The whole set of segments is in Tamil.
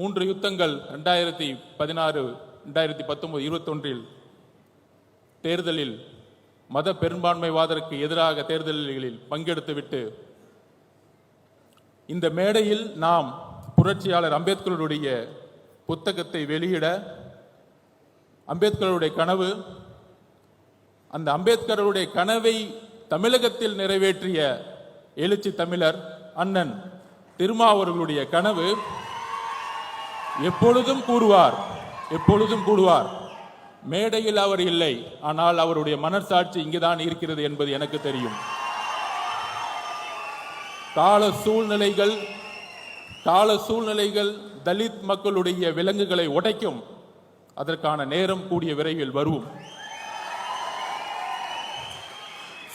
3 யுத்தங்கள் 2016, 2019, 21 தேர்தலில் மத பெரும்பான்மைவாதருக்கு எதிராக தேர்தல்களில் பங்கெடுத்துவிட்டு இந்த மேடையில் நாம் புரட்சியாளர் அம்பேத்கருடைய புத்தகத்தை வெளியிட, அம்பேத்கருடைய கனவு, அந்த அம்பேத்கருடைய கனவை தமிழகத்தில் நிறைவேற்றிய எழுச்சி தமிழர் அண்ணன் திருமாவர்களுடைய கனவு எப்பொழுதும் கூறுவார். மேடையில் அவர் இல்லை, ஆனால் அவருடைய மனசாட்சி இங்குதான் இருக்கிறது என்பது எனக்கு தெரியும். கால சூழ்நிலைகள் தலித் மக்களுடைய விலங்குகளை உடைக்கும். அதற்கான நேரம் கூடிய விரைவில் வரும்.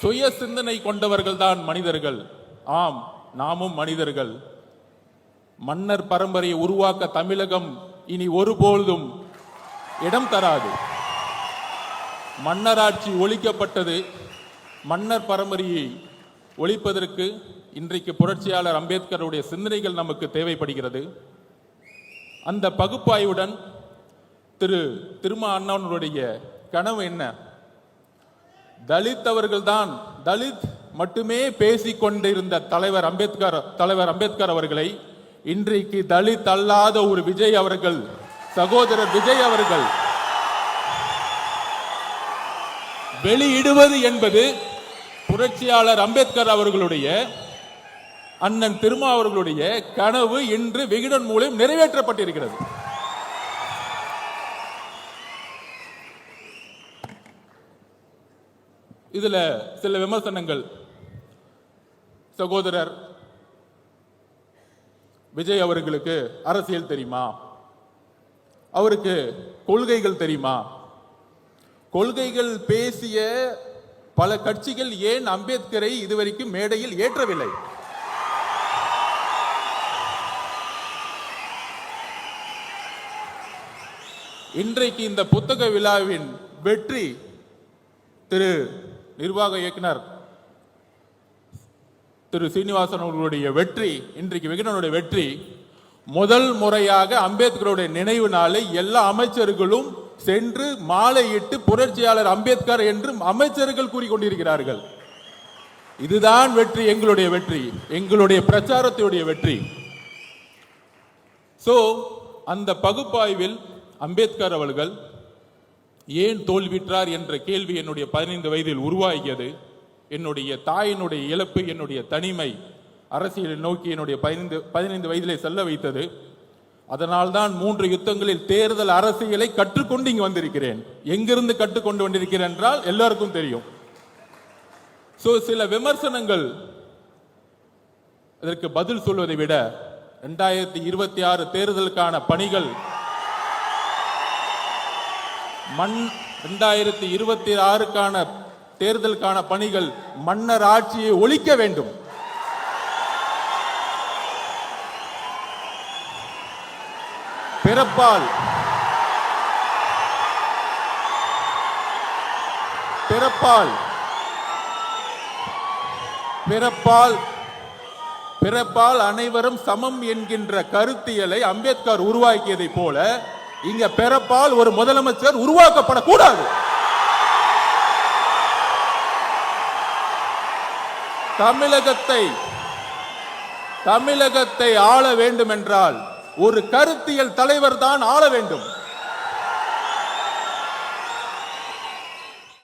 சுய சிந்தனை கொண்டவர்கள் தான் மனிதர்கள். ஆம், நாமும் மனிதர்கள். மன்னர் பரம்பரையை உருவாக்க தமிழகம் இனி ஒருபோதும் இடம் தராது. மன்னராட்சி ஒழிக்கப்பட்டது. மன்னர் பரம்பரையை ஒழிப்பதற்கு இன்றைக்கு புரட்சியாளர் அம்பேத்கருடைய சிந்தனைகள் நமக்கு தேவைப்படுகிறது. அந்த பகுப்பாய்வுடன் திருமா அண்ணனுடைய கனவு என்ன? தலித் மட்டுமே பேசிக் கொண்டிருந்த தலைவர் அம்பேத்கர் அவர்களை இன்றைக்கு தலித் அல்லாத ஒரு விஜய் அவர்கள், சகோதரர் விஜய் அவர்கள் வெளியிடுவது என்பது புரட்சியாளர் அம்பேத்கர் அவர்களுடைய, அண்ணன் திருமா அவர்களுடைய கனவு இன்று விகடன் மூலம் நிறைவேற்றப்பட்டிருக்கிறது. இதுல சில விமர்சனங்கள். சகோதரர் விஜய் அவர்களுக்கு அரசியல் தெரியுமா? அவருக்கு கொள்கைகள் தெரியுமா? கொள்கைகள் பேசிய பல கட்சிகள் ஏன் அம்பேத்கரை இதுவரைக்கும் மேடையில் ஏற்றவில்லை? இன்றைக்கு இந்த புத்தக விழாவின் வெற்றி, திரு நிர்வாக இயக்குனர் திரு சீனிவாசன் அவர்களுடைய வெற்றி, இன்றைக்கு விகடனுடைய வெற்றி, முதல் முறையாக அம்பேத்கருடைய நினைவு நாளை எல்லா அமைச்சர்களும் சென்று மாலையிட்டு புரட்சியாளர் அம்பேத்கர் என்று அமைச்சர்கள் கூறிக்கொண்டிருக்கிறார்கள். இதுதான் வெற்றி, எங்களுடைய வெற்றி, எங்களுடைய பிரச்சாரத்துடைய வெற்றி. அந்த பகுப்பாய்வில் அம்பேத்கர் அவர்கள் ஏன் தோல்விற்றார் என்ற கேள்வி என்னுடைய 15 வயதில் உருவாகியது. என்னுடைய தாயினுடைய இழப்பு, என்னுடைய தனிமை அரசியலை நோக்கி என்னுடைய 15 வயதிலே செல்ல வைத்தது. அதனால்தான் 3 யுத்தங்களில் தேர்தல் அரசியலை கற்றுக்கொண்டு இங்கு வந்திருக்கிறேன். எங்கிருந்து கற்றுக்கொண்டு வந்திருக்கிறேன் என்றால் எல்லாருக்கும் தெரியும். சில விமர்சனங்கள் அதற்கு பதில் சொல்வதை விட 2026 தேர்தலுக்கான பணிகள் 2026க்கான தேர்தலுக்கான பணிகள் மன்னர் ஆட்சியை ஒழிக்க வேண்டும். பிறப்பால் அனைவரும் சமம் என்கின்ற கருத்தியலை அம்பேத்கர் உருவாக்கியதை போல இங்க பிறப்பால் ஒரு முதலமைச்சர் உருவாக்கப்படக்கூடாது. தமிழகத்தை ஆள வேண்டும் என்றால் ஒரு கருத்தியல் தலைவர் தான் ஆள வேண்டும்.